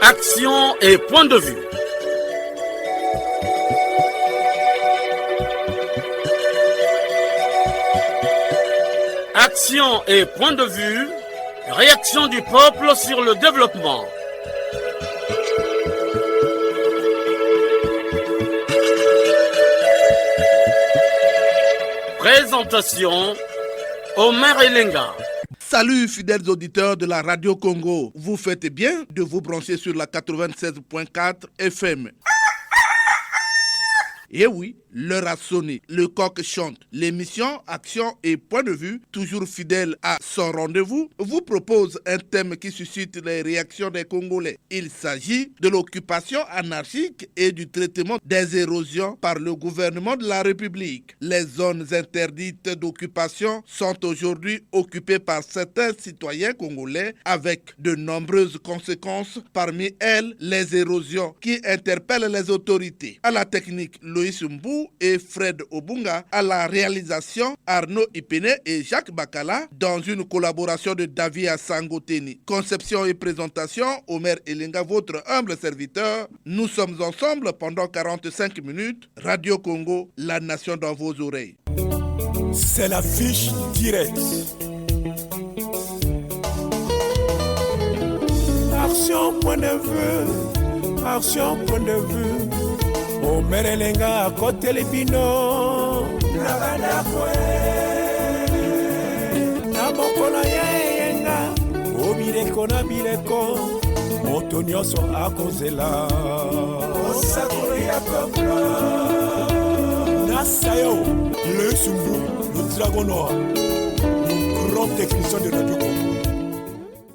Action et point de vue. Action et point de vue. Réaction du peuple sur le développement. Présentation, Omer Elenga. Salut fidèles auditeurs de la Radio Congo. Vous faites bien de vous brancher sur la 96.4 FM. Et oui, l'heure a sonné, le coq chante. L'émission Action et Point de Vue, toujours fidèle à son rendez-vous, vous propose un thème qui suscite les réactions des Congolais. Il s'agit de l'occupation anarchique et du traitement des érosions par le gouvernement de la République. Les zones interdites d'occupation sont aujourd'hui occupées par certains citoyens congolais avec de nombreuses conséquences, parmi elles les érosions qui interpellent les autorités. À la technique, Loïs Mbou et Fred Obunga, à la réalisation Arnaud Ipene et Jacques Bakala, dans une collaboration de David Sangoteni. Conception et présentation, Omer Elenga, votre humble serviteur. Nous sommes ensemble pendant 45 minutes. Radio Congo, la nation dans vos oreilles. C'est la fiche directe. Action point de vue, action point de vue. Omer Elenga à côté les bino Nagana kwe Nabokona yenga Obireko na bireko Moto nyoso akozela Osakolo ya peuple Nasayo Le Sumbu, le dragon noir Le grand technicien de Radio Congo.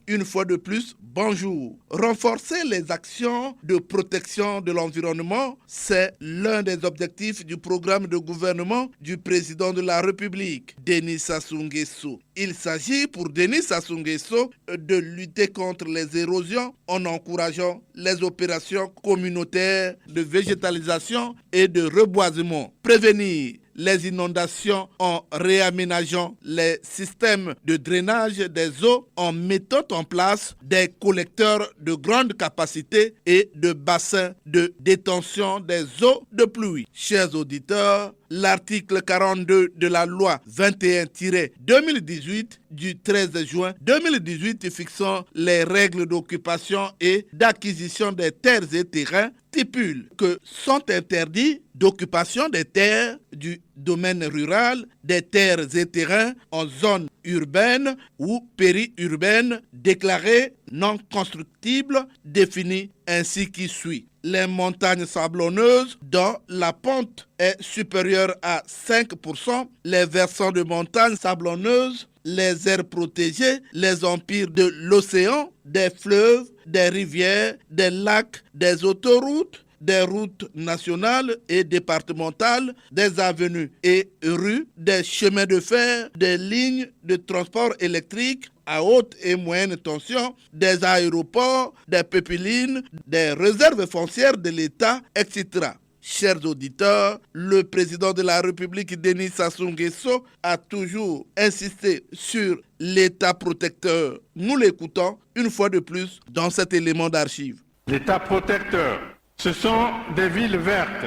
Une fois de plus, bonjour. Renforcer les actions de protection de l'environnement, c'est l'un des objectifs du programme de gouvernement du président de la République, Denis Sassou Nguesso. Il s'agit pour Denis Sassou Nguesso de lutter contre les érosions en encourageant les opérations communautaires de végétalisation et de reboisement. Prévenir les inondations en réaménageant les systèmes de drainage des eaux, en mettant en place des collecteurs de grande capacité et de bassins de détention des eaux de pluie. Chers auditeurs, l'article 42 de la loi 21-2018 du 13 juin 2018 fixant les règles d'occupation et d'acquisition des terres et terrains stipule que sont interdits d'occupation des terres du domaine rural, des terres et terrains en zone urbaine ou périurbaine déclarées non constructibles, définies ainsi qui suit. Les montagnes sablonneuses dont la pente est supérieure à 5%, les versants de montagnes sablonneuses, les aires protégées, les empires de l'océan, des fleuves, des rivières, des lacs, des autoroutes, des routes nationales et départementales, des avenues et rues, des chemins de fer, des lignes de transport électrique à haute et moyenne tension, des aéroports, des pépilines, des réserves foncières de l'État, etc. Chers auditeurs, le président de la République, Denis Sassou Nguesso, a toujours insisté sur l'État protecteur. Nous l'écoutons une fois de plus dans cet élément d'archive. L'État protecteur, ce sont des villes vertes,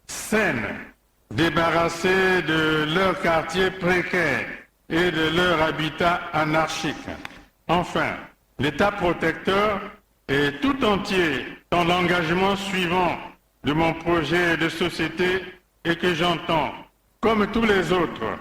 saines, débarrassées de leurs quartiers précaires et de leur habitat anarchique. Enfin, l'État protecteur est tout entier dans l'engagement suivant de mon projet de société et que j'entends, comme tous les autres,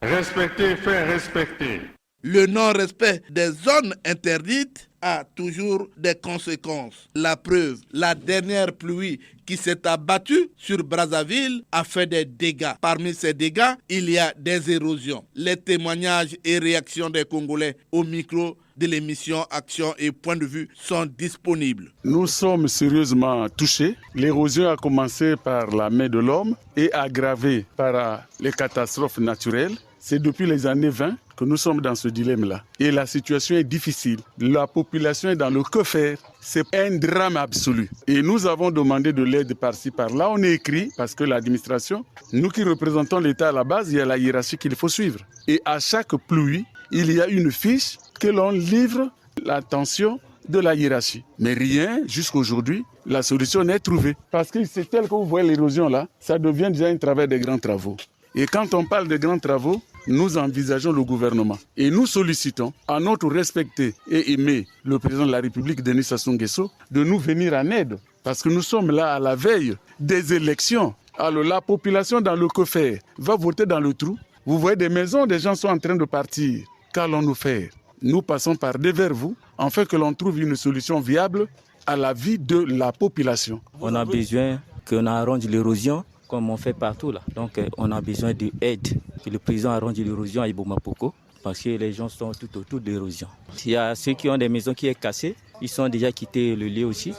respecter et faire respecter. Le non-respect des zones interdites a toujours des conséquences. La preuve, la dernière pluie qui s'est abattue sur Brazzaville a fait des dégâts. Parmi ces dégâts, il y a des érosions. Les témoignages et réactions des Congolais au micro de l'émission Action et Point de Vue sont disponibles. Nous sommes sérieusement touchés. L'érosion a commencé par la main de l'homme et aggravée par les catastrophes naturelles. C'est depuis les années 20 que nous sommes dans ce dilemme-là. Et la situation est difficile. La population est dans le que faire. C'est un drame absolu. Et nous avons demandé de l'aide par-ci, par-là. On est écrit, parce que l'administration, nous qui représentons l'État à la base, il y a la hiérarchie qu'il faut suivre. Et à chaque pluie, il y a une fiche que l'on livre l'attention de la hiérarchie. Mais rien, jusqu'aujourd'hui, la solution n'est trouvée. Parce que c'est tel que vous voyez l'érosion là, ça devient déjà un travail de grands travaux. Et quand on parle de grands travaux, nous envisageons le gouvernement. Et nous sollicitons à notre respecté et aimé le président de la République, Denis Sassou Nguesso, de nous venir en aide. Parce que nous sommes là à la veille des élections. Alors la population dans le que faire va voter dans le trou. Vous voyez des maisons, des gens sont en train de partir. Qu'allons-nous faire? Nous passons par devers vous, afin que l'on trouve une solution viable à la vie de la population. On a besoin qu'on arrange l'érosion comme on fait partout là. Donc on a besoin d'aide, que le président arrange l'érosion à Ibomapoko, parce que les gens sont tout autour de l'érosion. Il y a ceux qui ont des maisons qui sont cassées, ils sont déjà quittés le lieu aussi.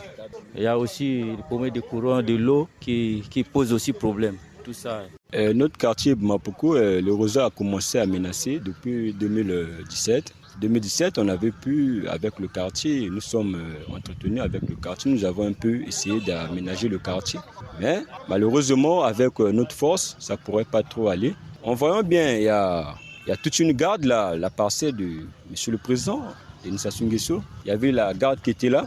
Il y a aussi le problème de courant, de l'eau qui pose aussi problème. Tout ça. Notre quartier Ibomapoko, l'érosion a commencé à menacer depuis 2017. 2017, on avait pu, avec le quartier, nous sommes entretenus avec le quartier, nous avons un peu essayé d'aménager le quartier. Mais malheureusement, avec notre force, ça ne pourrait pas trop aller. En voyant bien, il y a toute une garde là, la parcelle de M. le Président, Denis Sassou Nguesso. Il y avait la garde qui était là.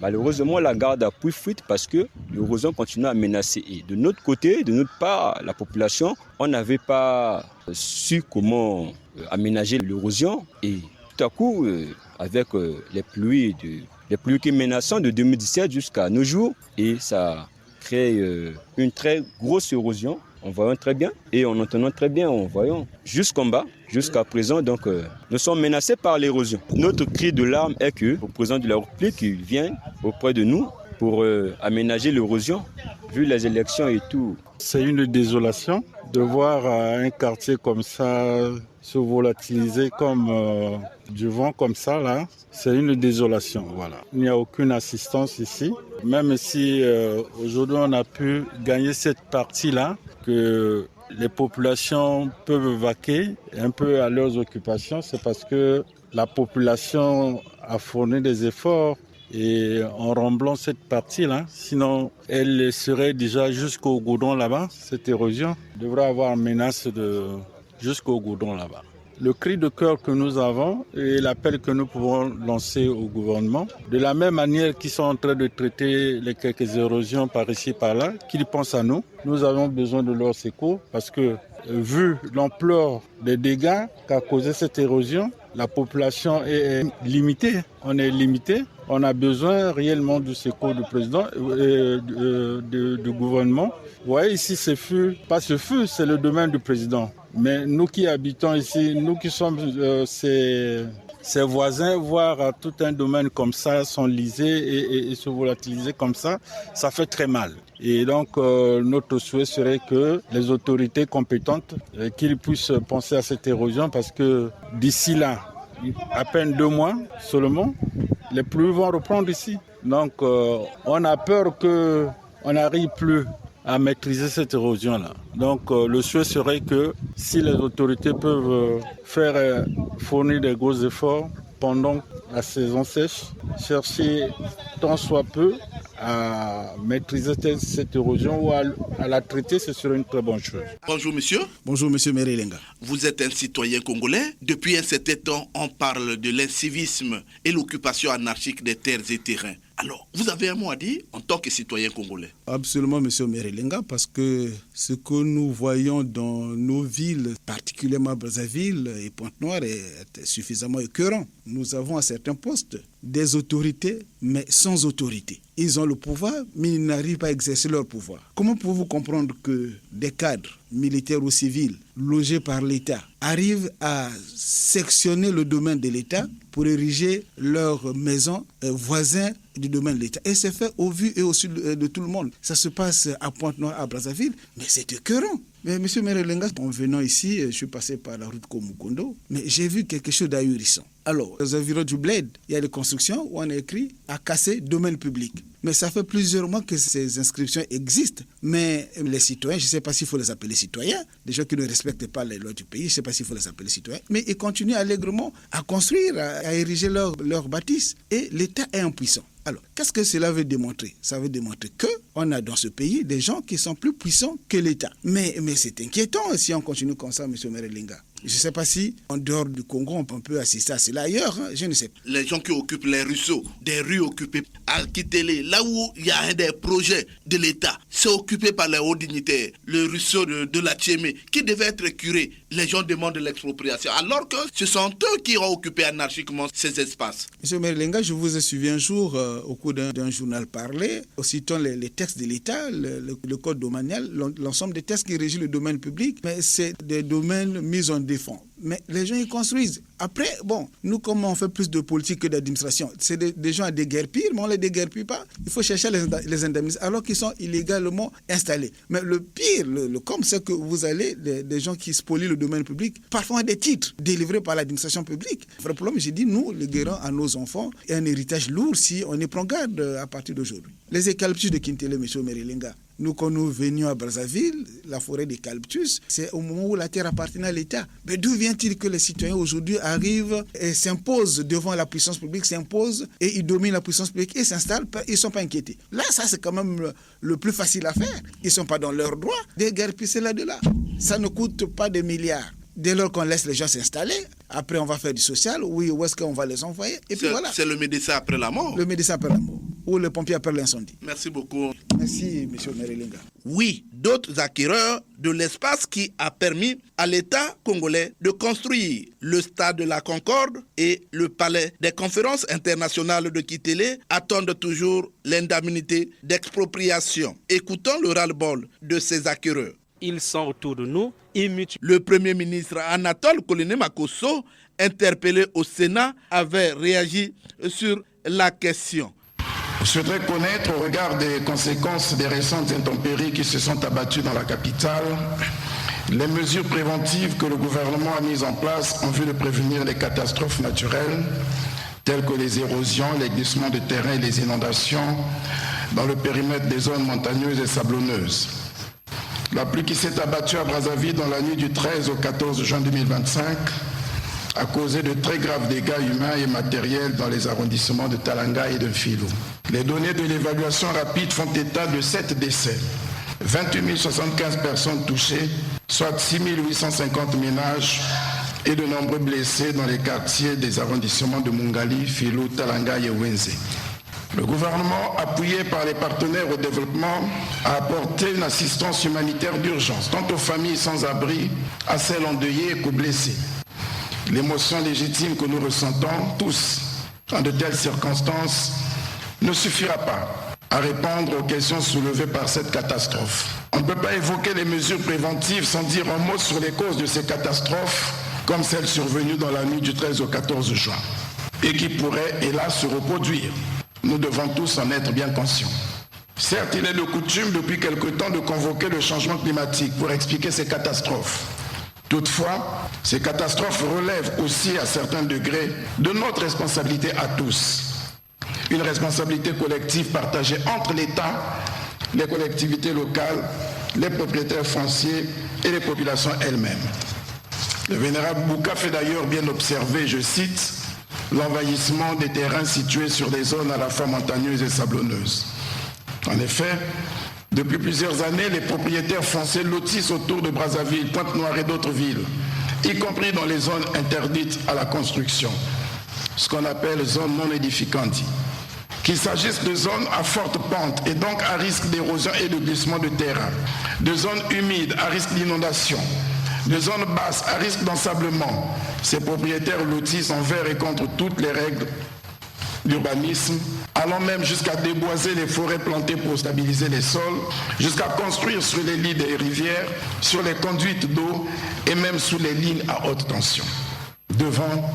Malheureusement, la garde a pris fuite parce que l'érosion continue à menacer. Et de notre côté, de notre part, la population, on n'avait pas su comment aménager l'érosion. Et tout à coup, avec les pluies qui menaçant de 2017 jusqu'à nos jours, et ça crée une très grosse érosion. En voyant très bien et en entendant très bien, en voyant jusqu'en bas, jusqu'à présent. Donc, nous sommes menacés par l'érosion. Notre cri de larme est que le président de la République vienne auprès de nous pour aménager l'érosion, vu les élections et tout. C'est une désolation de voir un quartier comme ça se volatiliser comme du vent comme ça là. C'est une désolation, voilà. Il n'y a aucune assistance ici. Même si aujourd'hui on a pu gagner cette partie-là, que les populations peuvent vaquer un peu à leurs occupations, c'est parce que la population a fourni des efforts et en remblant cette partie-là, sinon elle serait déjà jusqu'au goudron là-bas, cette érosion devrait avoir menace jusqu'au goudron là-bas. Le cri de cœur que nous avons et l'appel que nous pouvons lancer au gouvernement, de la même manière qu'ils sont en train de traiter les quelques érosions par ici par là, qu'ils pensent à nous. Nous avons besoin de leur secours parce que vu l'ampleur des dégâts qu'a causé cette érosion, la population est limitée. On est limité. On a besoin réellement du secours du président et du gouvernement. Vous voyez ici, c'est le domaine du président. Mais nous qui habitons ici, nous qui sommes ses voisins, voir tout un domaine comme ça s'enliser et se volatiliser comme ça fait très mal. Et donc notre souhait serait que les autorités compétentes qu'ils puissent penser à cette érosion parce que d'ici là, à peine 2 mois seulement, les pluies vont reprendre ici. Donc on a peur qu'on n'arrive plus à maîtriser cette érosion-là. Donc le souhait serait que si les autorités peuvent fournir des gros efforts pendant la saison sèche, chercher tant soit peu à maîtriser cette érosion ou à la traiter, ce serait une très bonne chose. Bonjour monsieur. Bonjour monsieur Merelenga. Vous êtes un citoyen congolais. Depuis un certain temps, on parle de l'incivisme et l'occupation anarchique des terres et terrains. Alors, vous avez un mot à dire en tant que citoyen congolais? Absolument, monsieur Merelenga, parce que ce que nous voyons dans nos villes, particulièrement Brazzaville et Pointe-Noire, est suffisamment écœurant. Nous avons à certains postes des autorités, mais sans autorité. Ils ont le pouvoir, mais ils n'arrivent pas à exercer leur pouvoir. Comment pouvez-vous comprendre que des cadres, militaires ou civils, logés par l'État, arrivent à sectionner le domaine de l'État pour ériger leurs maisons voisins du domaine de l'État? Et c'est fait au vu et au su de tout le monde. Ça se passe à Pointe-Noire, à Brazzaville, mais c'est écœurant. Mais M. Merelenga, en venant ici, je suis passé par la route Komukondo, mais j'ai vu quelque chose d'ahurissant. Alors, aux environs du Bled, il y a des constructions où on a écrit « à casser domaine public ». Mais ça fait plusieurs mois que ces inscriptions existent. Mais les citoyens, je ne sais pas s'il faut les appeler citoyens, des gens qui ne respectent pas les lois du pays, je ne sais pas s'il faut les appeler citoyens, mais ils continuent allègrement à construire, à ériger leur bâtisse. Et l'État est impuissant. Alors, qu'est-ce que cela veut démontrer? Ça veut démontrer qu'on a dans ce pays des gens qui sont plus puissants que l'État. Mais c'est inquiétant si on continue comme ça, M. Merelenga. Je ne sais pas si, en dehors du Congo, on peut assister à cela ailleurs. Je ne sais pas. Les gens qui occupent les ruisseaux, des rues occupées à Kitélé, là où il y a un des projets de l'État, c'est occupé par les hauts dignitaires. Le ruisseau de la Tchémé, qui devait être curé, les gens demandent l'expropriation, alors que ce sont eux qui ont occupé anarchiquement ces espaces. Monsieur Merilenga, je vous ai suivi un jour au cours d'un journal parlé, citant les textes de l'État, le code domanial, l'ensemble des textes qui régissent le domaine public, mais c'est des domaines mis en défense. Mais les gens y construisent. Après, nous, comme on fait plus de politique que d'administration, c'est des gens à déguerpir, mais on ne les déguerpit pas. Il faut chercher les indemniser, alors qu'ils sont illégalement installés. Mais le pire, le com, c'est que vous allez, des gens qui spolient le domaine public, parfois des titres délivrés par l'administration publique. Le vrai problème, j'ai dit, nous, léguerons à nos enfants un héritage lourd si on y prend garde à partir d'aujourd'hui. Les eucalyptus de Kintélé, M. Merilenga, nous, quand nous venions à Brazzaville, la forêt d'eucalyptus, c'est au moment où la terre appartenait à l'État. Mais d'où vient-il que les citoyens aujourd'hui arrivent et s'imposent devant la puissance publique, s'imposent et ils dominent la puissance publique et s'installent, ils ne sont pas inquiétés. Là, ça, c'est quand même le plus facile à faire. Ils ne sont pas dans leurs droits. Déguerpisser là-de-là. Ça ne coûte pas des milliards. Dès lors qu'on laisse les gens s'installer, après on va faire du social, oui, où est-ce qu'on va les envoyer? Et puis voilà. C'est le médecin après la mort. Le médecin après la mort. Ou le pompier après l'incendie. Merci beaucoup. Merci, M. Merilenga. Oui, d'autres acquéreurs de l'espace qui a permis à l'État congolais de construire le stade de la Concorde et le palais des conférences internationales de Kitélé attendent toujours l'indemnité d'expropriation. Écoutons le ras-le-bol de ces acquéreurs. Ils sont autour de nous. Le Premier ministre Anatole Koloné Makosso, interpellé au Sénat, avait réagi sur la question. Je souhaiterais connaître, au regard des conséquences des récentes intempéries qui se sont abattues dans la capitale, les mesures préventives que le gouvernement a mises en place en vue de prévenir les catastrophes naturelles, telles que les érosions, les glissements de terrain et les inondations dans le périmètre des zones montagneuses et sablonneuses. La pluie qui s'est abattue à Brazzaville dans la nuit du 13 au 14 juin 2025 a causé de très graves dégâts humains et matériels dans les arrondissements de Talanga et de Mfilo. Les données de l'évaluation rapide font état de 7 décès, 28 075 personnes touchées, soit 6 850 ménages et de nombreux blessés dans les quartiers des arrondissements de Mungali, Filo, Talanga et Wenze. Le gouvernement, appuyé par les partenaires au développement, a apporté une assistance humanitaire d'urgence, tant aux familles sans abri, à celles endeuillées qu'aux blessés. L'émotion légitime que nous ressentons tous en de telles circonstances ne suffira pas à répondre aux questions soulevées par cette catastrophe. On ne peut pas évoquer les mesures préventives sans dire un mot sur les causes de ces catastrophes, comme celle survenue dans la nuit du 13 au 14 juin, et qui pourraient, hélas, se reproduire. Nous devons tous en être bien conscients. Certes, il est de coutume depuis quelque temps de convoquer le changement climatique pour expliquer ces catastrophes. Toutefois, ces catastrophes relèvent aussi à certains degrés de notre responsabilité à tous. Une responsabilité collective partagée entre l'État, les collectivités locales, les propriétaires fonciers et les populations elles-mêmes. Le vénérable Bouka fait d'ailleurs bien observer, je cite, l'envahissement des terrains situés sur des zones à la fois montagneuses et sablonneuses. En effet, depuis plusieurs années, les propriétaires fonciers lotissent autour de Brazzaville, Pointe-Noire et d'autres villes, y compris dans les zones interdites à la construction, ce qu'on appelle zones non édificantes. Qu'il s'agisse de zones à forte pente et donc à risque d'érosion et de glissement de terrain, de zones humides à risque d'inondation, de zones basses à risque d'ensablement, ces propriétaires lotissent envers et contre toutes les règles d'urbanisme, allant même jusqu'à déboiser les forêts plantées pour stabiliser les sols, jusqu'à construire sur les lits des rivières, sur les conduites d'eau et même sous les lignes à haute tension, devant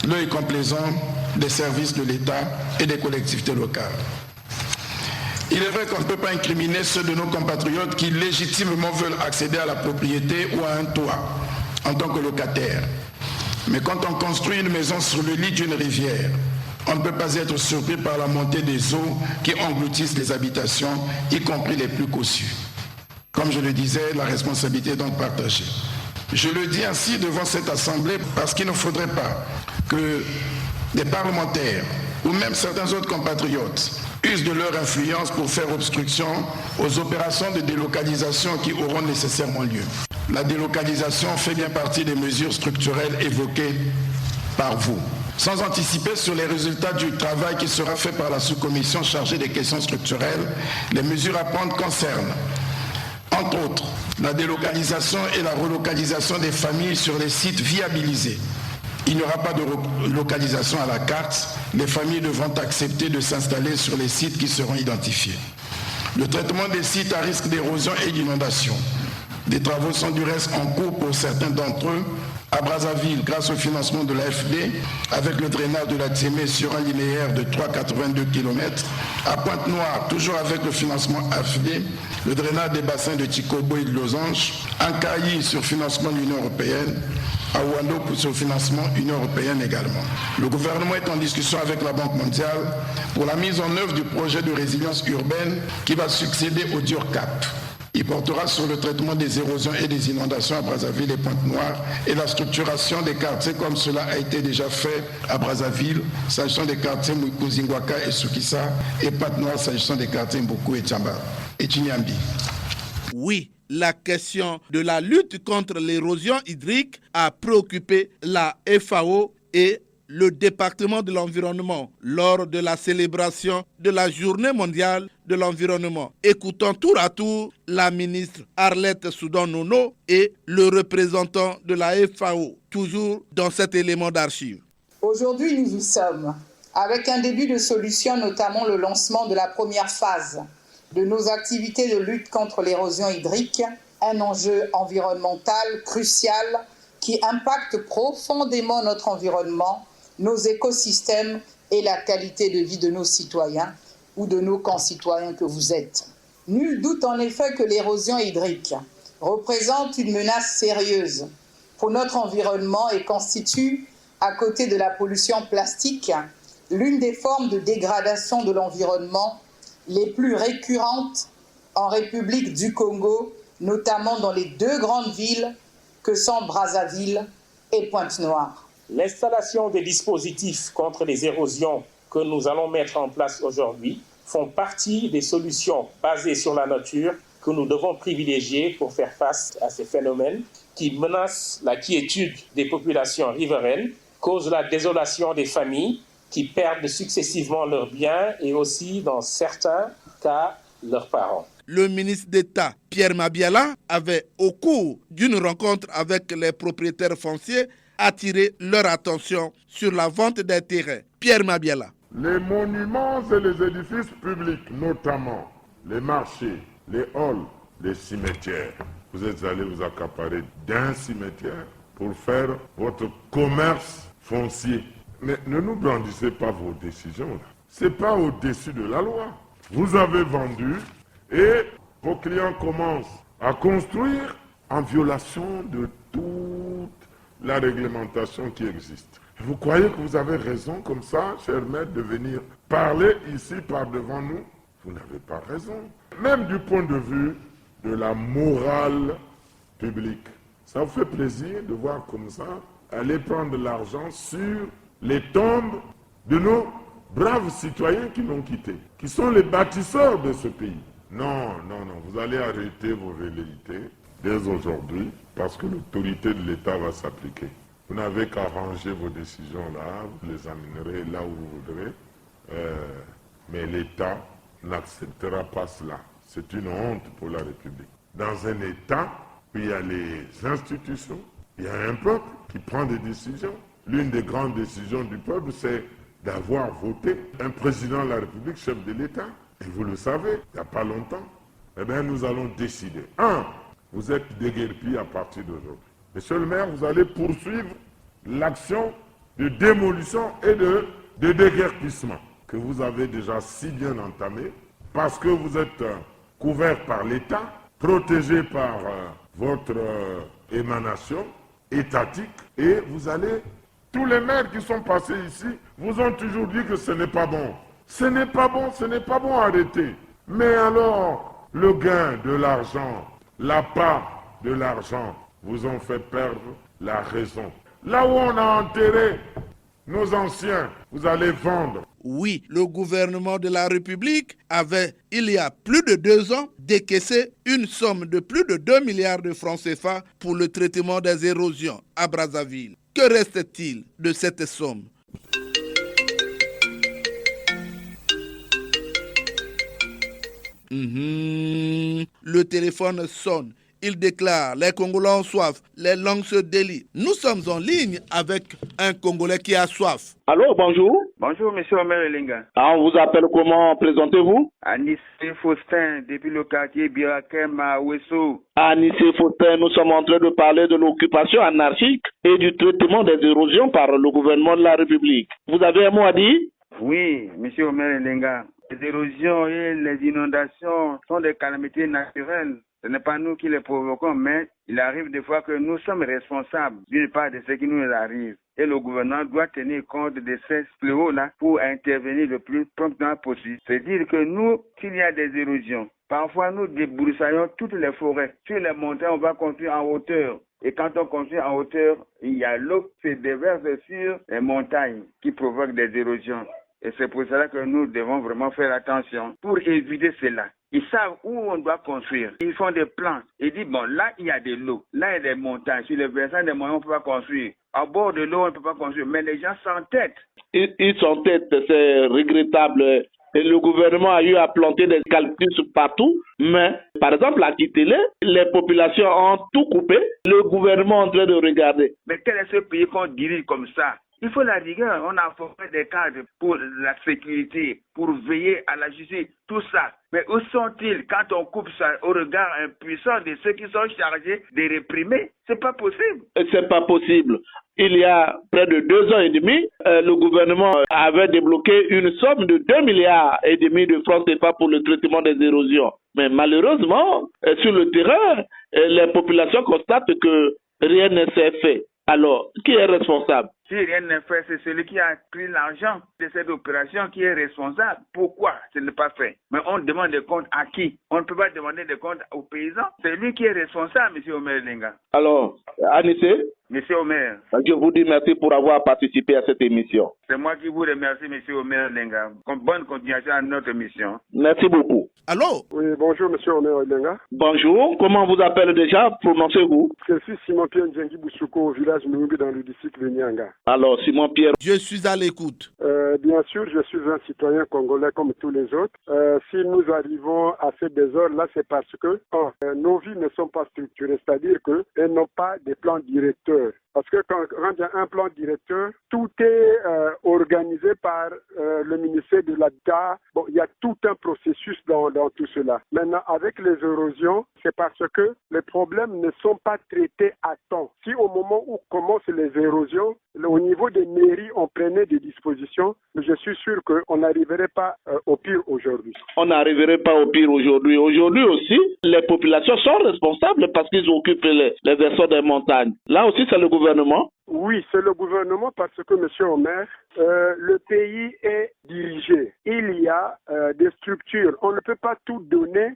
l'œil complaisant des services de l'État et des collectivités locales. Il est vrai qu'on ne peut pas incriminer ceux de nos compatriotes qui légitimement veulent accéder à la propriété ou à un toit en tant que locataire. Mais quand on construit une maison sur le lit d'une rivière, on ne peut pas être surpris par la montée des eaux qui engloutissent les habitations, y compris les plus cossues. Comme je le disais, la responsabilité est donc partagée. Je le dis ainsi devant cette Assemblée parce qu'il ne faudrait pas que des parlementaires ou même certains autres compatriotes usent de leur influence pour faire obstruction aux opérations de délocalisation qui auront nécessairement lieu. la délocalisation fait bien partie des mesures structurelles évoquées par vous. Sans anticiper sur les résultats du travail qui sera fait par la sous-commission chargée des questions structurelles, les mesures à prendre concernent, entre autres, la délocalisation et la relocalisation des familles sur les sites viabilisés. Il n'y aura pas de localisation à la carte. Les familles devront accepter de s'installer sur les sites qui seront identifiés. Le traitement des sites à risque d'érosion et d'inondation. Des travaux sont du reste en cours pour certains d'entre eux. À Brazzaville, grâce au financement de l'AFD, avec le drainage de la Tsémé sur un linéaire de 3,82 km. À Pointe-Noire, toujours avec le financement AFD, le drainage des bassins de Tchikobo et de Losange. À Kayi, sur financement de l'Union européenne. À Ouando, sur financement Union européenne également. Le gouvernement est en discussion avec la Banque mondiale pour la mise en œuvre du projet de résilience urbaine qui va succéder au DURCAP. Il portera sur le traitement des érosions et des inondations à Brazzaville et Pointe-Noire et la structuration des quartiers comme cela a été déjà fait à Brazzaville, s'agissant des quartiers Mouikouzingwaka et Soukissa, et Pointe-Noire s'agissant des quartiers Mboukou et Tchamba et Chinyambi. Oui, la question de la lutte contre l'érosion hydrique a préoccupé la FAO et le département de l'environnement lors de la célébration de la Journée mondiale de l'environnement. Écoutons tour à tour la ministre Arlette Soudan-Nono et le représentant de la FAO, toujours dans cet élément d'archive. Aujourd'hui, nous y sommes, avec un début de solution, notamment le lancement de la première phase de nos activités de lutte contre l'érosion hydrique, un enjeu environnemental crucial qui impacte profondément notre environnement, nos écosystèmes et la qualité de vie de nos citoyens ou de nos concitoyens que vous êtes. Nul doute en effet que l'érosion hydrique représente une menace sérieuse pour notre environnement et constitue, à côté de la pollution plastique, l'une des formes de dégradation de l'environnement les plus récurrentes en République du Congo, notamment dans les deux grandes villes que sont Brazzaville et Pointe-Noire. L'installation des dispositifs contre les érosions que nous allons mettre en place aujourd'hui font partie des solutions basées sur la nature que nous devons privilégier pour faire face à ces phénomènes qui menacent la quiétude des populations riveraines, causent la désolation des familles qui perdent successivement leurs biens et aussi, dans certains cas, leurs parents. Le ministre d'État Pierre Mabiala avait, au cours d'une rencontre avec les propriétaires fonciers, attiré leur attention sur la vente des terrains. Pierre Mabiala. Les monuments et les édifices publics, notamment les marchés, les halls, les cimetières. Vous êtes allés vous accaparer d'un cimetière pour faire votre commerce foncier. Mais ne nous brandissez pas vos décisions. Ce n'est pas au-dessus de la loi. Vous avez vendu et vos clients commencent à construire en violation de toute la réglementation qui existe. Vous croyez que vous avez raison comme ça, cher maître, de venir parler ici par devant nous? Vous n'avez pas raison. Même du point de vue de la morale publique. Ça vous fait plaisir de voir comme ça aller prendre de l'argent sur les tombes de nos braves citoyens qui l'ont quitté, qui sont les bâtisseurs de ce pays. Non, vous allez arrêter vos velléités dès aujourd'hui, parce que l'autorité de l'État va s'appliquer. Vous n'avez qu'à ranger vos décisions là, vous les amènerez là où vous voudrez, mais l'État n'acceptera pas cela. C'est une honte pour la République. Dans un État où il y a les institutions, il y a un peuple qui prend des décisions. L'une des grandes décisions du peuple, c'est d'avoir voté un président de la République, chef de l'État. Et vous le savez, il n'y a pas longtemps. Eh bien, nous allons décider. Vous êtes déguerpis à partir d'aujourd'hui. Monsieur le maire, vous allez poursuivre l'action de démolition et de déguerpissement que vous avez déjà si bien entamée parce que vous êtes couvert par l'État, protégé par votre émanation étatique et vous allez... Tous les maires qui sont passés ici vous ont toujours dit que ce n'est pas bon. Ce n'est pas bon, arrêtez. Mais alors, le gain de l'argent, la part de l'argent, vous ont fait perdre la raison. Là où on a enterré nos anciens, vous allez vendre. Oui, le gouvernement de la République avait, il y a plus de 2 ans, décaissé une somme de plus de 2 milliards de francs CFA pour le traitement des érosions à Brazzaville. Que reste-t-il de cette somme? Le téléphone sonne. Il déclare, les Congolais ont soif, les langues se délient. Nous sommes en ligne avec un Congolais qui a soif. Allô, bonjour. Bonjour, monsieur Omer Elenga. On vous appelle comment? Présentez-vous. Anissé Faustin, depuis le quartier Birakem à Ouesso. Anissé Faustin, nous sommes en train de parler de l'occupation anarchique et du traitement des érosions par le gouvernement de la République. Vous avez un mot à dire? Oui, monsieur Omer Elenga. Les érosions et les inondations sont des calamités naturelles. Ce n'est pas nous qui les provoquons, mais il arrive des fois que nous sommes responsables d'une part de ce qui nous arrive. Et le gouvernement doit tenir compte de ces fléaux-là pour intervenir le plus promptement possible. C'est-à-dire que nous, s'il y a des érosions, parfois nous débroussaillons toutes les forêts. Sur les montagnes, on va construire en hauteur. Et quand on construit en hauteur, il y a l'eau qui se déverse sur les montagnes qui provoquent des érosions. Et c'est pour cela que nous devons vraiment faire attention pour éviter cela. Ils savent où on doit construire. Ils font des plans. Ils disent, bon, là, il y a de l'eau. Là, il y a des montagnes. Sur les versants des montagnes, on ne peut pas construire. À bord de l'eau, on ne peut pas construire. Mais les gens s'entêtent. Ils s'entêtent, c'est regrettable. Et le gouvernement a eu à planter des eucalyptus partout. Mais, par exemple, à Kitele, les populations ont tout coupé. Le gouvernement est en train de regarder. Mais quel est ce pays qu'on dirige comme ça? Il faut la rigueur. On a formé des cadres pour la sécurité, pour veiller à la justice, tout ça. Mais où sont-ils quand on coupe ça au regard impuissant de ceux qui sont chargés de réprimer? C'est pas possible. C'est pas possible. Il y a près de 2 ans et demi, le gouvernement avait débloqué une somme de 2 milliards et demi de francs CFA pour le traitement des érosions. Mais malheureusement, sur le terrain, les populations constatent que rien ne s'est fait. Alors, qui est responsable? Si rien n'est fait, c'est celui qui a pris l'argent de cette opération qui est responsable. Pourquoi ce n'est pas fait? Mais on demande des comptes à qui? On ne peut pas demander des comptes aux paysans. C'est lui qui est responsable, M. Omer Lenga. Alors, Anissé? Monsieur Omer. Je vous dis merci pour avoir participé à cette émission. C'est moi qui vous remercie, M. Omer Lenga. Bonne continuation à notre émission. Merci beaucoup. Allô? Oui, bonjour, M. Omer Lenga. Bonjour, comment vous appelez déjà? Prononcez-vous? Je suis Simon-Pierre Ndjengi Boussouko au village Nungu dans le district de Nyanga. Alors, Simon-Pierre. Je suis à l'écoute. Bien sûr, je suis un citoyen congolais comme tous les autres. Si nous arrivons à ce désordre-là, c'est parce que nos vies ne sont pas structurées, c'est-à-dire qu'elles n'ont pas de plan directeur. Parce que quand il y a un plan directeur, tout est organisé par le ministère de l'Habitat. Bon, il y a tout un processus dans tout cela. Maintenant, avec les érosions, c'est parce que les problèmes ne sont pas traités à temps. Si au moment où commencent les érosions, au niveau des mairies, on prenait des dispositions, je suis sûr qu'on n'arriverait pas au pire aujourd'hui. On n'arriverait pas au pire aujourd'hui. Aujourd'hui aussi, les populations sont responsables parce qu'ils occupent les versants des montagnes. Là aussi, c'est le gouvernement. Oui, c'est le gouvernement parce que, M. Omer, le pays est dirigé. Il y a des structures. On ne peut pas tout donner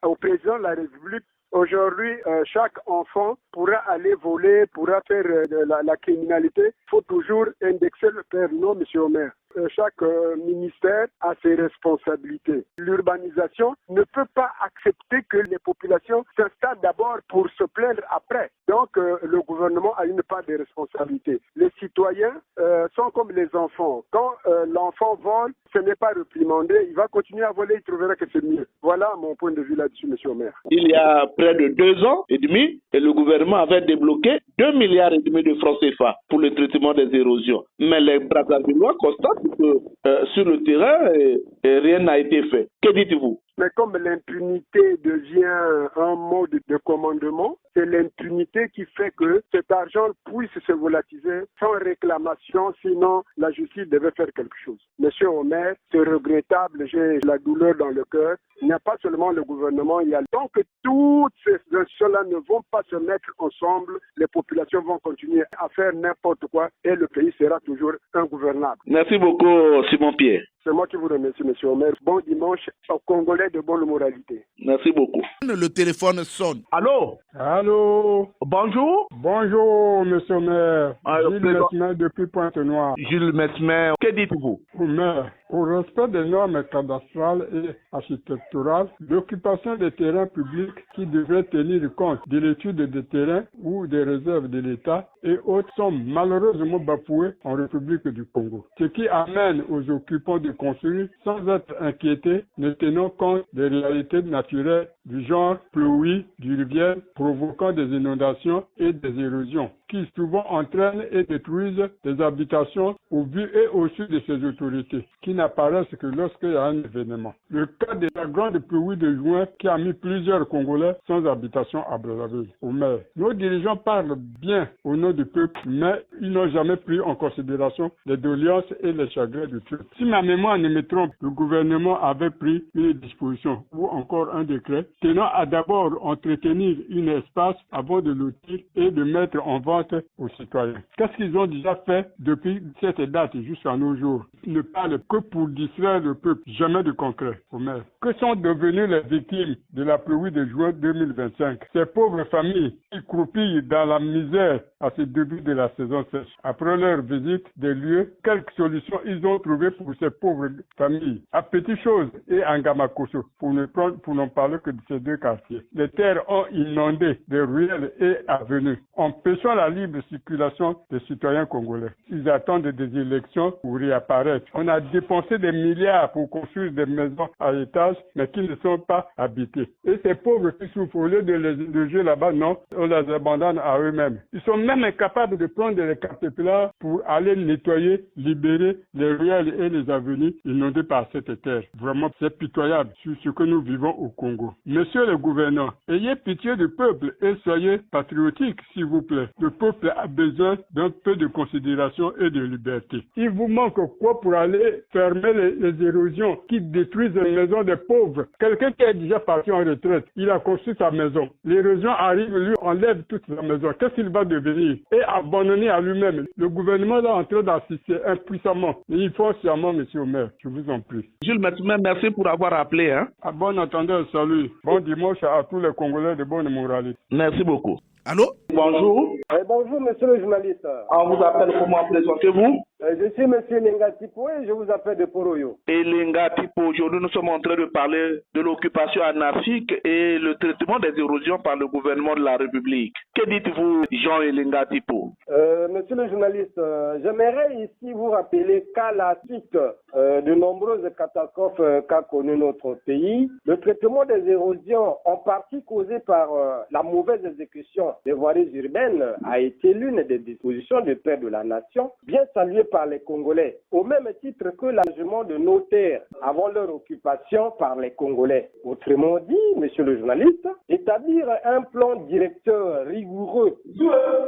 au président de la République. Aujourd'hui, chaque enfant pourra aller voler, pourra faire la criminalité. Il faut toujours indexer le père. Non, M. Omer. Chaque ministère a ses responsabilités. L'urbanisation ne peut pas accepter que les populations s'installent d'abord pour se plaindre après. Donc, le gouvernement a une part de responsabilité. Les citoyens sont comme les enfants. Quand l'enfant vole, ce n'est pas réprimandé. Il va continuer à voler, il trouvera que c'est mieux. Voilà mon point de vue là-dessus, M. Omer. Il y a près de 2 ans et demi, et le gouvernement avait débloqué 2 milliards et demi de francs CFA pour le traitement des érosions. Mais les Brazzavillois constatent que sur le terrain, rien n'a été fait. Que dites-vous? Mais comme l'impunité devient un mode de commandement, c'est l'impunité qui fait que cet argent puisse se volatiser sans réclamation, sinon la justice devait faire quelque chose. Monsieur Omer, c'est regrettable, j'ai la douleur dans le cœur. Il n'y a pas seulement le gouvernement, il y a donc toutes ces choses-là ne vont pas se mettre ensemble, les populations vont continuer à faire n'importe quoi et le pays sera toujours ingouvernable. Merci beaucoup, Simon-Pierre. C'est moi qui vous remercie, M. Omer. Bon dimanche aux Congolais de bonne moralité. Merci beaucoup. Le téléphone sonne. Allô? Allô? Allô. Bonjour. Bonjour, monsieur le maire. Gilles Mesmer depuis Pointe-Noire. Gilles Mesmer, que dites-vous? Maire, au respect des normes cadastrales et architecturales, l'occupation des terrains publics qui devraient tenir compte de l'étude des terrains ou des réserves de l'État et autres sont malheureusement bafouées en République du Congo. Ce qui amène aux occupants de construire sans être inquiétés, ne tenant compte des réalités naturelles du genre pluie, du rivière, provoquant des inondations et des érosions, qui souvent entraînent et détruisent des habitations au vu et au su de ces autorités, qui n'apparaissent que lorsqu'il y a un événement. Le cas de la grande pluie de juin qui a mis plusieurs Congolais sans habitation à Brazzaville. Au maire, nos dirigeants parlent bien au nom du peuple, mais ils n'ont jamais pris en considération les doléances et les chagrins du peuple. Si ma mémoire ne me trompe, le gouvernement avait pris une disposition ou encore un décret tenant à d'abord entretenir un espace avant de lotir et de mettre en vente aux citoyens. Qu'est-ce qu'ils ont déjà fait depuis cette date jusqu'à nos jours? Ils ne parlent que pour distraire le peuple, jamais de concret. Au maire, que sont devenues les victimes de la pluie de juin 2025? Ces pauvres familles qui croupillent dans la misère à ce début de la saison sèche. Après leur visite des lieux, quelques solutions ils ont trouvées pour ces pauvres familles. À Petite Chose et à Ngamakoso, pour n'en parler que de ces deux quartiers. Les terres ont inondé des ruelles et avenues, empêchant la libre circulation des citoyens congolais. Ils attendent des élections pour réapparaître. On a dépensé des milliards pour construire des maisons à étages, mais qui ne sont pas habitées. Et ces pauvres qui souffrent, au lieu de les loger là-bas, non, on les abandonne à eux-mêmes. Ils sont même incapables de prendre les caterpillars pour aller nettoyer, libérer les ruelles et les avenues inondées par cette terre. Vraiment, c'est pitoyable sur ce que nous vivons au Congo. Monsieur le gouverneur, ayez pitié du peuple et soyez patriotique, s'il vous plaît. Le peuple a besoin d'un peu de considération et de liberté. Il vous manque quoi pour aller fermer les érosions qui détruisent les maisons des pauvres? Quelqu'un qui est déjà parti en retraite, il a construit sa maison. L'érosion arrive, lui enlève toute sa maison. Qu'est-ce qu'il va devenir? Et abandonner à lui-même. Le gouvernement est en train d'assister impuissamment. Et il faut sciemment, monsieur le maire, je vous en prie. Jules Mesmer, merci pour avoir appelé. À bon entendeur, salut. Bon dimanche à tous les Congolais de bonne moralité. Merci beaucoup. Allô? Bonjour. Bonjour, monsieur le journaliste. On vous appelle, comment présentez-vous? Je suis monsieur Lenga Tipo et je vous appelle de Poroyo. Et Lenga Tipo, aujourd'hui nous sommes en train de parler de l'occupation anarchique et le traitement des érosions par le gouvernement de la République. Que dites-vous, Jean et Lenga Tipo? Monsieur le journaliste, j'aimerais ici vous rappeler qu'à la suite de nombreuses catastrophes qu'a connues notre pays, le traitement des érosions, en partie causé par la mauvaise exécution des voiries urbaines, a été l'une des dispositions de paix de la nation, bien saluée par les Congolais, au même titre que l'allègement de nos terres avant leur occupation par les Congolais. Autrement dit, monsieur le journaliste, établir un plan directeur rigoureux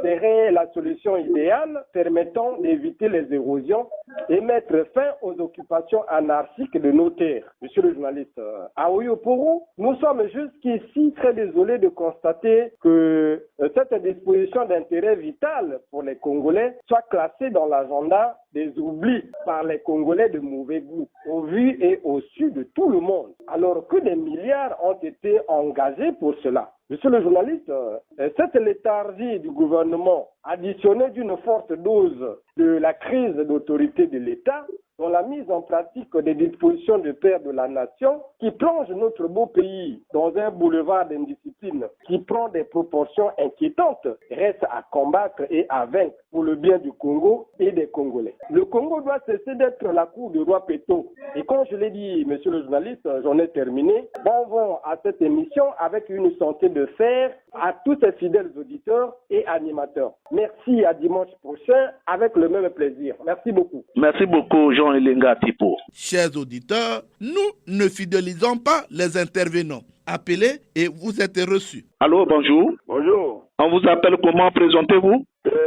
serait la solution idéale permettant d'éviter les érosions et mettre fin aux occupations anarchiques de nos terres. Monsieur le journaliste, à Oyoporo, nous sommes jusqu'ici très désolés de constater que cette disposition d'intérêt vital pour les Congolais soit classée dans l'agenda des oublis par les Congolais de mauvais goût, au vu et au su de tout le monde, alors que des milliards ont été engagés pour cela. Monsieur le journaliste, cette léthargie du gouvernement, additionnée d'une forte dose de la crise d'autorité de l'État, dans la mise en pratique des dispositions de paix de la nation, qui plonge notre beau pays dans un boulevard d'indiscipline qui prend des proportions inquiétantes, reste à combattre et à vaincre pour le bien du Congo et des Congolais. Le Congo doit cesser d'être la cour du roi Péto. Et comme je l'ai dit, monsieur le journaliste, j'en ai terminé. Bon vent à cette émission avec une santé de fer à tous ces fidèles auditeurs et animateurs. Merci, à dimanche prochain avec le même plaisir. Merci beaucoup. Merci beaucoup, Jean Elenga Tipo. Chers auditeurs, nous ne fidélisons pas les intervenants. Appelez et vous êtes reçus. Allô, bonjour. Bonjour. On vous appelle comment? Présentez-vous?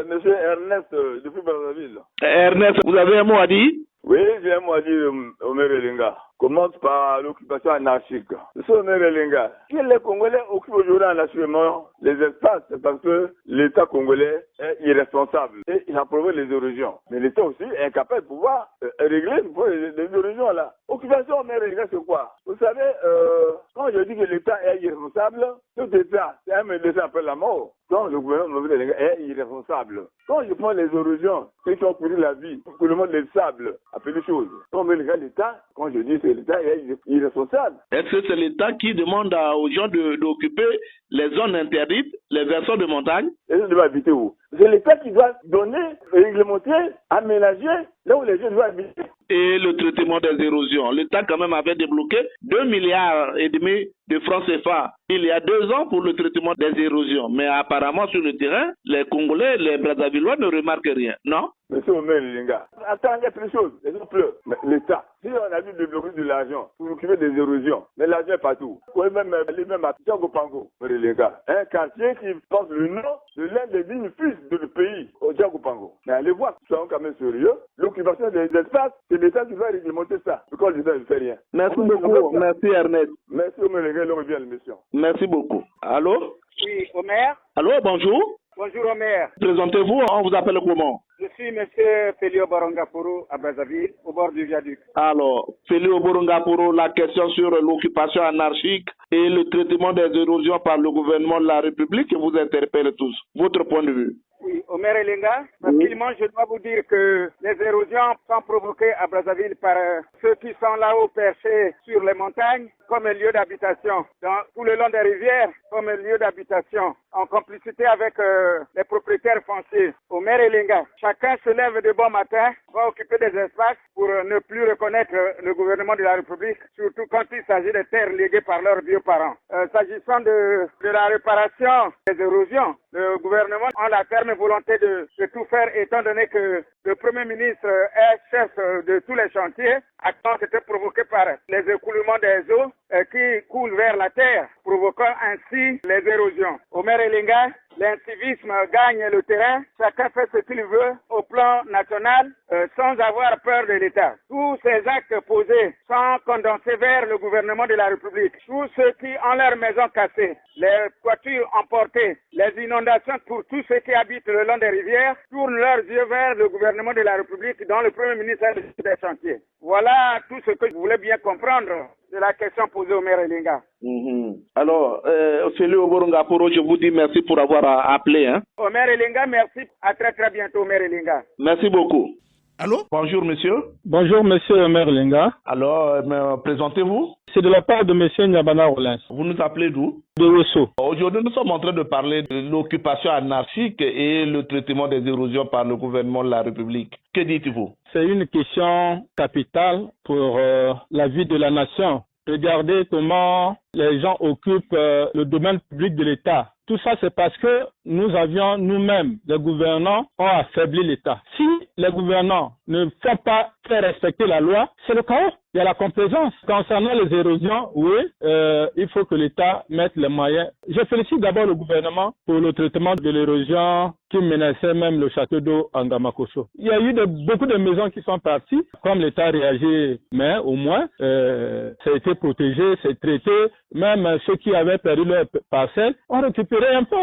Monsieur Ernest, depuis Brazzaville. Ernest, vous avez un mot à dire? Oui, j'ai un mot à dire au maire Elenga. commence par l'occupation anarchique. Monsieur Omer Elenga, si les Congolais occupent aujourd'hui anarchiquement les espaces, c'est parce que l'État congolais est irresponsable et il a provoqué les érosions. Mais l'État aussi est incapable de pouvoir régler les érosions là. Occupation Omer Elenga, c'est quoi? Vous savez, quand je dis que l'État est irresponsable, tout État, c'est un médecin après la mort. Donc le gouvernement est irresponsable. Quand je prends les érosions, ceux qui ont couru la vie, tout le monde les sable, appelle les choses. Quand l'État, quand je dis que l'État est irresponsable. Est-ce que c'est l'État qui demande aux gens d'occuper les zones interdites, les versants de montagne? Les gens doivent habiter où? C'est l'État qui doit donner, réglementer, aménager là où les gens doivent habiter. Et le traitement des érosions. L'État quand même avait débloqué 2,5 milliards de francs CFA il y a 2 ans pour le traitement des érosions. Mais apparemment sur le terrain, les Congolais, les Brazzavillois ne remarquent rien, non? Monsieur Omer Elenga, attends, il y a plus de choses. Les gens pleurent. Mais l'État, si on a dû débloquer de l'argent pour s'occuper des érosions, mais l'argent est partout. Vous pouvez même aller à Djago-Pango, un quartier qui porte le nom de l'un des dignes fils de le pays, au Djago-Pango. Mais allez voir, soyons quand même sérieux. L'occupation des espaces, c'est l'État qui va réglementer ça. Pourquoi l'État ne fait rien? Merci beaucoup. Merci Ernest. Merci Omer Elenga, il revient à l'émission. Merci beaucoup. Allô? Oui, Omer. Allô, bonjour. Bonjour Omer. Présentez-vous, on vous appelle comment? Je suis M. Félio Borongaporo à Brazzaville, au bord du viaduc. Alors, Félio Borongaporo, la question sur l'occupation anarchique et le traitement des érosions par le gouvernement de la République vous interpelle tous. Votre point de vue? Oui, Omer Elenga, rapidement, je dois vous dire que les érosions sont provoquées à Brazzaville par ceux qui sont là-haut perchés sur les montagnes comme un lieu d'habitation, tout le long des rivières comme un lieu d'habitation, en complicité avec les propriétaires fonciers. Omer Elenga, chacun se lève de bon matin, va occuper des espaces pour ne plus reconnaître le gouvernement de la République, surtout quand il s'agit de terres léguées par leurs vieux parents. S'agissant de la réparation des érosions, le gouvernement a la ferme volonté de tout faire, étant donné que le Premier ministre est chef de tous les chantiers. Accident était provoqué par les écoulements des eaux qui coulent vers la terre, provoquant ainsi les érosions. Omer Elenga, l'incivisme gagne le terrain, chacun fait ce qu'il veut au plan national sans avoir peur de l'État. Tous ces actes posés sont condensés vers le gouvernement de la République. Tous ceux qui ont leurs maisons cassées, les toitures emportées, les inondations pour tous ceux qui habitent le long des rivières, tournent leurs yeux vers le gouvernement de la République dont le Premier ministre est des chantiers. Voilà tout ce que je voulais bien comprendre de la question posée au maire Elenga. Alors, Félio Borongaporo, je vous dis merci pour avoir appelé. Omer Elenga, merci. À très très bientôt, Omer Elenga. Merci beaucoup. Allô? Bonjour, monsieur. Bonjour, monsieur Omer Elenga. Alors, présentez-vous. C'est de la part de monsieur Nyabana Rollins. Vous nous appelez d'où? De Rosso. Aujourd'hui, nous sommes en train de parler de l'occupation anarchique et le traitement des érosions par le gouvernement de la République. Que dites-vous? C'est une question capitale pour la vie de la nation. Regardez comment les gens occupent le domaine public de l'État. Tout ça, c'est parce que nous avions nous-mêmes, les gouvernants, ont affaibli l'État. Si les gouvernants ne font pas faire respecter la loi, c'est le chaos. Il y a la complaisance. Concernant les érosions, oui, il faut que l'État mette les moyens. Je félicite d'abord le gouvernement pour le traitement de l'érosion qui menaçait même le château d'eau en Gamakoso. Il y a eu beaucoup de maisons qui sont parties, comme l'État a réagi, mais au moins, ça a été protégé, c'est traité. Même ceux qui avaient perdu leur parcelle ont récupéré un peu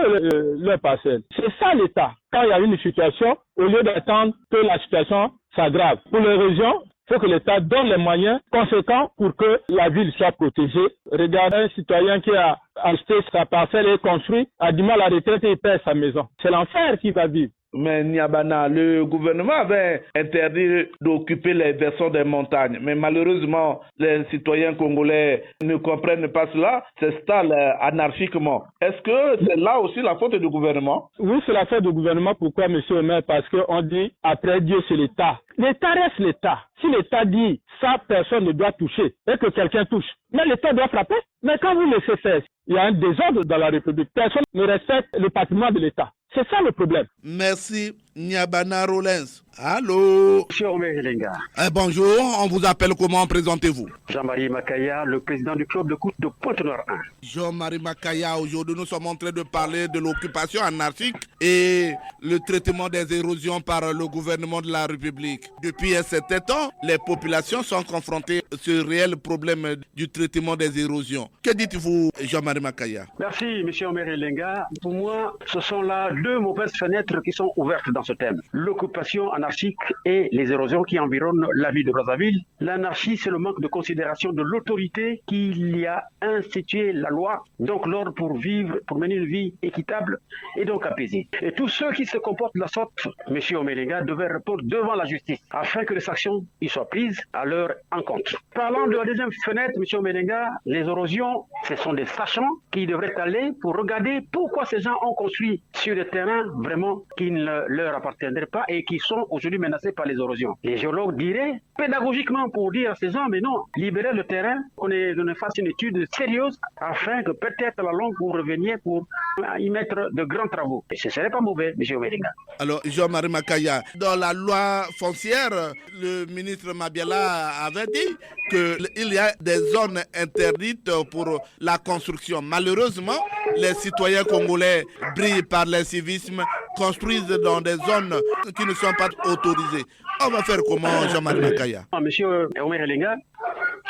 leur parcelle. C'est ça l'État. Quand il y a une situation, au lieu d'attendre que la situation s'aggrave. Pour l'érosion, il faut que l'État donne les moyens conséquents pour que la ville soit protégée. Regardez un citoyen qui a acheté sa parcelle et construit, a du mal à la retraite et il perd sa maison. C'est l'enfer qui va vivre. Mais Nyabana, le gouvernement avait interdit d'occuper les versants des montagnes. Mais malheureusement, les citoyens congolais ne comprennent pas cela, s'installent anarchiquement. Est-ce que c'est là aussi la faute du gouvernement? Oui, c'est la faute du gouvernement. Pourquoi, M. Omer? Parce qu'on dit, après Dieu, c'est l'État. L'État reste l'État. Si l'État dit, ça, personne ne doit toucher, et que quelqu'un touche, mais l'État doit frapper. Mais quand vous laissez faire, il y a un désordre dans la République. Personne ne respecte le patrimoine de l'État. C'est ça le problème. Merci Nyabana Rollins. Allô? Monsieur Omer Elenga. Bonjour, on vous appelle comment? Présentez-vous. Jean-Marie Makaya, le président du club de foot de Pointe-Noire 1. Jean-Marie Makaya, aujourd'hui nous sommes en train de parler de l'occupation anarchique et le traitement des érosions par le gouvernement de la République. Depuis un certain temps, les populations sont confrontées à ce réel problème du traitement des érosions. Que dites-vous, Jean-Marie Makaya? Merci, monsieur Omer Elenga. Pour moi, ce sont là deux mauvaises fenêtres qui sont ouvertes dans ce thème. L'occupation anarchique et les érosions qui environnent la ville de Brazzaville. L'anarchie, c'est le manque de considération de l'autorité qui y a institué la loi, donc l'ordre pour vivre, pour mener une vie équitable et donc apaisée. Et tous ceux qui se comportent de la sorte, monsieur Omelenga, devaient répondre devant la justice afin que les sanctions y soient prises à leur encontre. Parlant de la deuxième fenêtre, monsieur Omelenga, les érosions, ce sont des sachants qui devraient aller pour regarder pourquoi ces gens ont construit sur des terrains vraiment qui ne leur appartiendraient pas et qui sont aujourd'hui menacés par les érosions. Les géologues diraient pédagogiquement pour dire à ces gens, mais non, libérez le terrain, qu'on fasse une étude sérieuse afin que peut-être à la longue vous reveniez pour y mettre de grands travaux. Et ce ne serait pas mauvais, M. Omelenga. Alors, Jean-Marie Makaya, dans la loi foncière, le ministre Mabiala avait dit qu'il y a des zones interdites pour la construction. Malheureusement, les citoyens congolais brillent par l'incivisme, construisent dans des zones qui ne sont pas autorisées. On va faire comment, Jean-Marie Makaya? Monsieur Omer Elenga,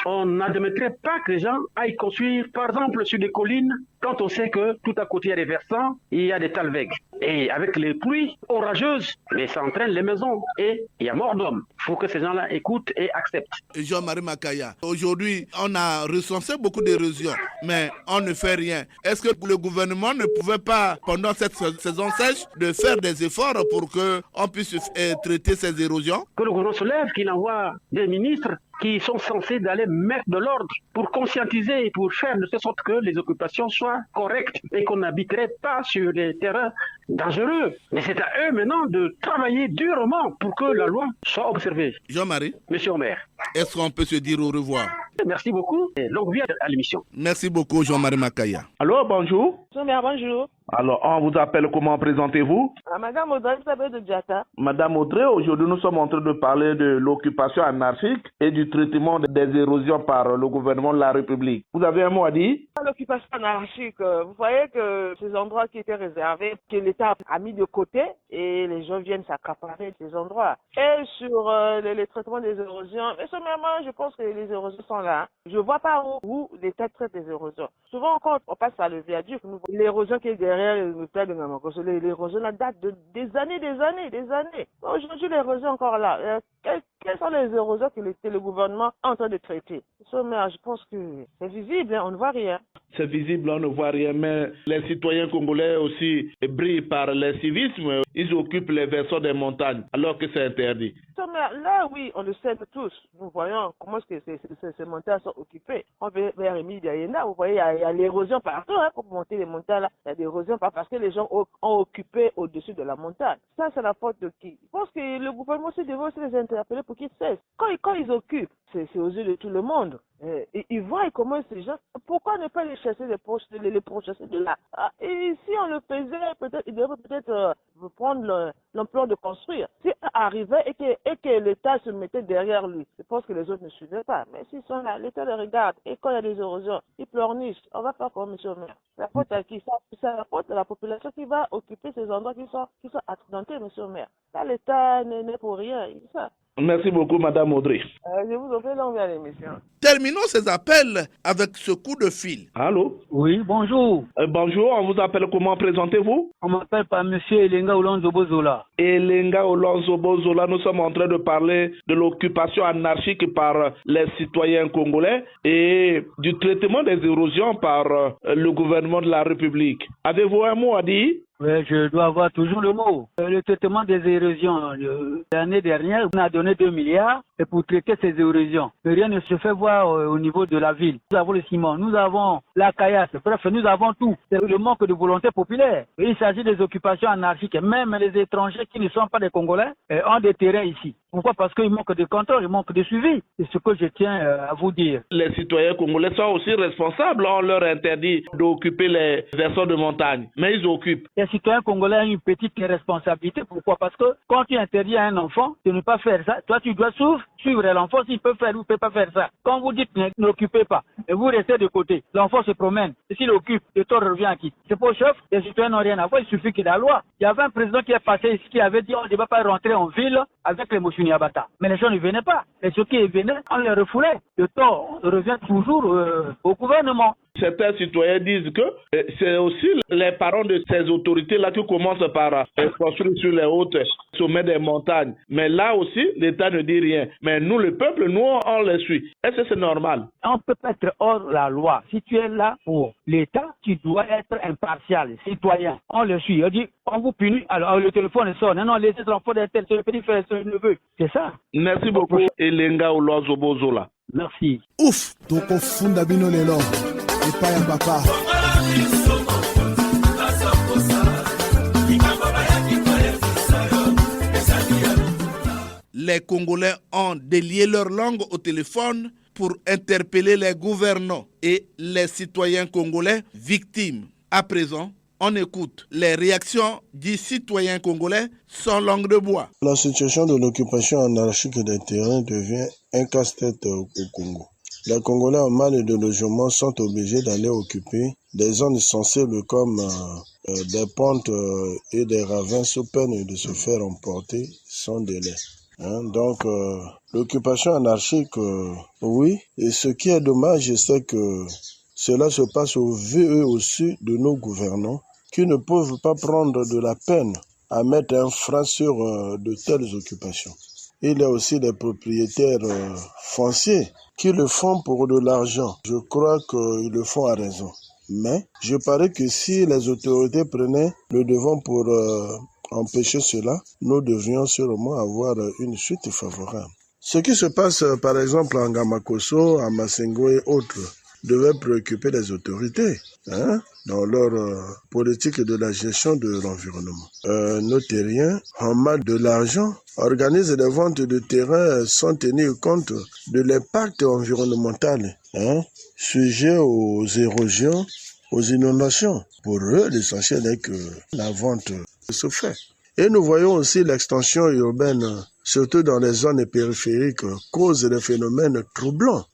on n'admettrait pas que les gens aillent construire, par exemple, sur des collines, quand on sait que tout à côté il y a des versants, il y a des talwegs. Et avec les pluies orageuses, mais ça entraîne les maisons et il y a mort d'hommes. Il faut que ces gens-là écoutent et acceptent. Jean-Marie Makaya, aujourd'hui, on a recensé beaucoup d'érosions, mais on ne fait rien. Est-ce que le gouvernement ne pouvait pas, pendant cette saison sèche, de faire des efforts pour qu'on puisse traiter ces érosions? Que le gouvernement se lève, qu'il envoie des ministres qui sont censés d'aller mettre de l'ordre pour conscientiser et pour faire de telle sorte que les occupations soient correctes et qu'on n'habiterait pas sur des terrains dangereux. Mais c'est à eux maintenant de travailler durement pour que la loi soit observée. Jean-Marie. Monsieur Omer. Est-ce qu'on peut se dire au revoir? Merci beaucoup et longue vie à l'émission. Merci beaucoup, Jean-Marie Makaya. Allô, bonjour. Bonjour. Alors, on vous appelle, comment présentez-vous? Madame Audrey de Diata. Madame Audrey, aujourd'hui nous sommes en train de parler de l'occupation anarchique et du traitement des érosions par le gouvernement de la République. Vous avez un mot à dire? L'occupation anarchique, vous voyez que ces endroits qui étaient réservés, que l'État a mis de côté et les gens viennent s'accaparer ces endroits. Et sur les traitements des érosions, et sommairement, je pense que les érosions sont là. Je ne vois pas où l'État traite des érosions. Souvent, quand on passe par le viaduc, l'érosion qui est derrière le plat de Namakoso, l'érosion là date de des années. Aujourd'hui, l'érosion est encore là. Quelles sont les érosions que le gouvernement est en train de traiter? Je pense que c'est visible, on ne voit rien. C'est visible, on ne voit rien, mais les citoyens congolais aussi brillent par l'incivisme. Ils occupent les versants des montagnes, alors que c'est interdit. Là, oui, on le sait tous. Nous voyons comment est-ce que ces montagnes sont occupées. On va vers Émile Diayena, vous voyez, il y a l'érosion partout. Pour monter les montagnes, là, il y a des érosions parce que les gens ont occupé au-dessus de la montagne. Ça, c'est la faute de qui? Je pense que le gouvernement aussi devrait aussi les interpeller pour qu'ils cessent. Quand ils occupent, c'est aux yeux de tout le monde. Ils voient comment ces gens... Pourquoi ne pas les chasser, les pourchasser de là? Et si on le faisait, peut-être, il devrait peut-être prendre l'ampleur de construire. Si arrivait et que l'État se mettait derrière lui, je pense que les autres ne suivaient pas. Mais s'ils sont là, l'État les regarde. Et quand il y a des érosions, ils pleurnichent. On va faire comme M. Omer. La faute à qui? C'est la faute à la population qui va occuper ces endroits qui sont accidentés, M. Omer. Là, l'État n'est pour rien. Ça. Merci beaucoup, Madame Audrey. Je vous offre l'envie à l'émission. Terminons ces appels avec ce coup de fil. Allô? Oui, bonjour. Bonjour, on vous appelle comment? Présentez-vous? On m'appelle par Monsieur Elenga Olonzo Bozola. Elenga Olonzo Bozola, nous sommes en train de parler de l'occupation anarchique par les citoyens congolais et du traitement des érosions par le gouvernement de la République. Avez-vous un mot à dire? Oui, je dois avoir toujours le mot. Le traitement des érosions, l'année dernière, on a donné 2 milliards pour traiter ces érosions. Mais rien ne se fait voir au niveau de la ville. Nous avons le ciment, nous avons la caillasse, bref, nous avons tout. C'est le manque de volonté populaire. Il s'agit des occupations anarchiques. Même les étrangers qui ne sont pas des Congolais ont des terrains ici. Pourquoi? Parce qu'il manque de contrôle, il manque de suivi. C'est ce que je tiens à vous dire. Les citoyens congolais sont aussi responsables. On leur interdit d'occuper les zones de montagne, mais ils occupent. Les citoyens congolais ont une petite responsabilité. Pourquoi? Parce que quand tu interdis à un enfant de ne pas faire ça, toi tu dois suivre l'enfant s'il peut faire ou ne peut pas faire ça. Quand vous dites n'occupez pas, et vous restez de côté, l'enfant se promène. Et s'il occupe, le tort revient à qui? C'est pas au chef. Les citoyens n'ont rien à voir, il suffit qu'il y ait la loi. Il y avait un président qui est passé ici qui avait dit on ne va pas rentrer en ville avec les Moshuni Abata. Mais les gens ne venaient pas. Et ceux qui venaient, on les refoulait. Le tort revient toujours au gouvernement. Certains citoyens disent que c'est aussi les parents de ces autorités-là qui commencent par construire sur les hautes sommets des montagnes. Mais là aussi, l'État ne dit rien. Mais nous, le peuple, nous, on les suit. Est-ce que c'est normal? On ne peut pas être hors la loi. Si tu es là pour l'État, tu dois être impartial, citoyen. On le suit. On dit, on vous punit, alors le téléphone sonne. Non, laissez l'enfant d'être le petit frère, le neveu. C'est ça. Merci beaucoup, Elenga Olozobozola. Merci. Ouf! Donc, au fond d'Abino Lelo. Et pas un papa. Les Congolais ont délié leur langue au téléphone pour interpeller les gouvernants et les citoyens congolais victimes. À présent, on écoute les réactions du citoyen congolais sans langue de bois. La situation de l'occupation anarchique des terrains devient un casse-tête au Congo. Les Congolais en mal de logement sont obligés d'aller occuper des zones sensibles comme des pentes et des ravins sous peine de se faire emporter sans délai. Donc, l'occupation anarchique, oui. Et ce qui est dommage, c'est que cela se passe au vu et au su de nos gouvernants qui ne peuvent pas prendre de la peine à mettre un frein sur de telles occupations. Il y a aussi des propriétaires fonciers qui le font pour de l'argent. Je crois qu'ils le font à raison. Mais je parie que si les autorités prenaient le devant pour empêcher cela, nous devrions sûrement avoir une suite favorable. Ce qui se passe par exemple en Gamakoso, à Masengo et autres devait préoccuper les autorités dans leur politique de la gestion de l'environnement. Nos terriens, en mal de l'argent, organisent des ventes de terrains sans tenir compte de l'impact environnemental, sujet aux érosions, aux inondations. Pour eux, l'essentiel est que la vente se fait. Et nous voyons aussi l'extension urbaine, surtout dans les zones périphériques, cause des phénomènes troublants,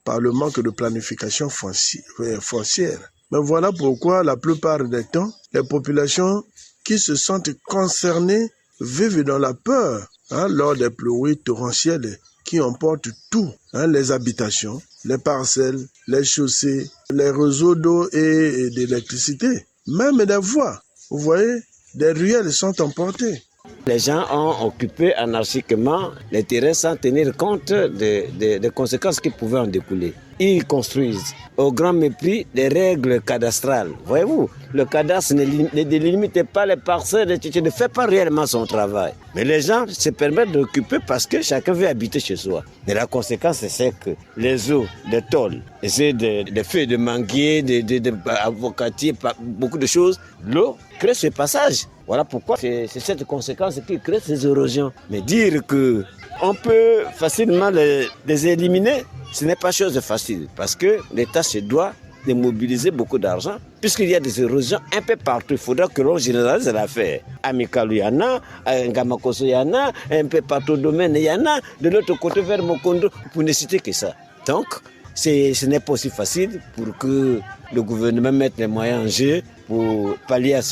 par le manque de planification foncière. Mais voilà pourquoi la plupart des temps, les populations qui se sentent concernées vivent dans la peur lors des pluies torrentielles qui emportent tout, les habitations, les parcelles, les chaussées, les réseaux d'eau et d'électricité, même des voies. Vous voyez, des ruelles sont emportées. Les gens ont occupé anarchiquement les terrains sans tenir compte des conséquences qui pouvaient en découler. Ils construisent au grand mépris des règles cadastrales. Voyez-vous, le cadastre ne délimite pas les parcelles, ne fait pas réellement son travail. Mais les gens se permettent d'occuper parce que chacun veut habiter chez soi. Et la conséquence, c'est que les eaux, des tôles, des feuilles de manguier, des avocatiers, beaucoup de choses, l'eau crée ce passage. Voilà pourquoi c'est cette conséquence qui crée ces érosions. Mais dire qu'on peut facilement les éliminer, ce n'est pas chose facile. Parce que l'État se doit de mobiliser beaucoup d'argent, puisqu'il y a des érosions un peu partout. Il faudra que l'on généralise l'affaire. À Mikalu, il y en a, à Ngamakoso, il y en a, un peu partout au domaine, il y en a, de l'autre côté vers Mokondo, pour ne citer que ça. Donc, ce n'est pas aussi facile pour que le gouvernement mette les moyens en jeu pour pallier à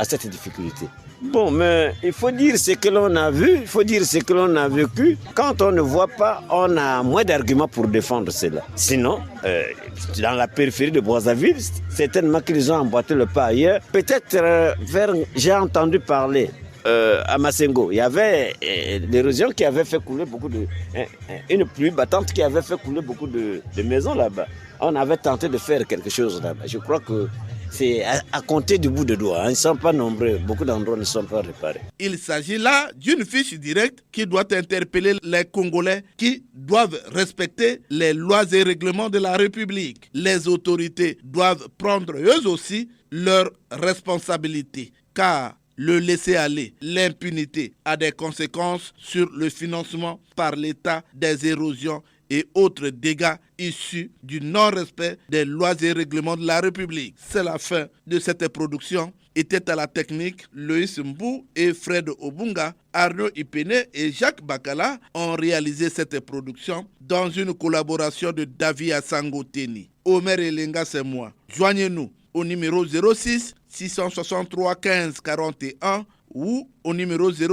cette difficulté. Bon, mais il faut dire ce que l'on a vu, il faut dire ce que l'on a vécu. Quand on ne voit pas, on a moins d'arguments pour défendre cela. Sinon, dans la périphérie de Brazzaville, certainement qu'ils ont emboîté le pas ailleurs. Peut-être j'ai entendu parler à Masengo, il y avait l'érosion qui avait fait couler beaucoup une pluie battante qui avait fait couler beaucoup de maisons là-bas. On avait tenté de faire quelque chose là-bas. Je crois que c'est à compter du bout de doigts. Ils ne sont pas nombreux. Beaucoup d'endroits ne sont pas réparés. Il s'agit là d'une fiche directe qui doit interpeller les Congolais qui doivent respecter les lois et règlements de la République. Les autorités doivent prendre eux aussi leurs responsabilités. Car Le laisser-aller, l'impunité a des conséquences sur le financement par l'État des érosions et autres dégâts issus du non-respect des lois et règlements de la République. C'est la fin de cette production. Étaient à la technique Loïs Mbou et Fred Obunga. Arnaud Ipene et Jacques Bakala ont réalisé cette production dans une collaboration de David Asango Teni. Omer Elenga, c'est moi. Joignez-nous au numéro 06 663 15 41 ou au numéro 0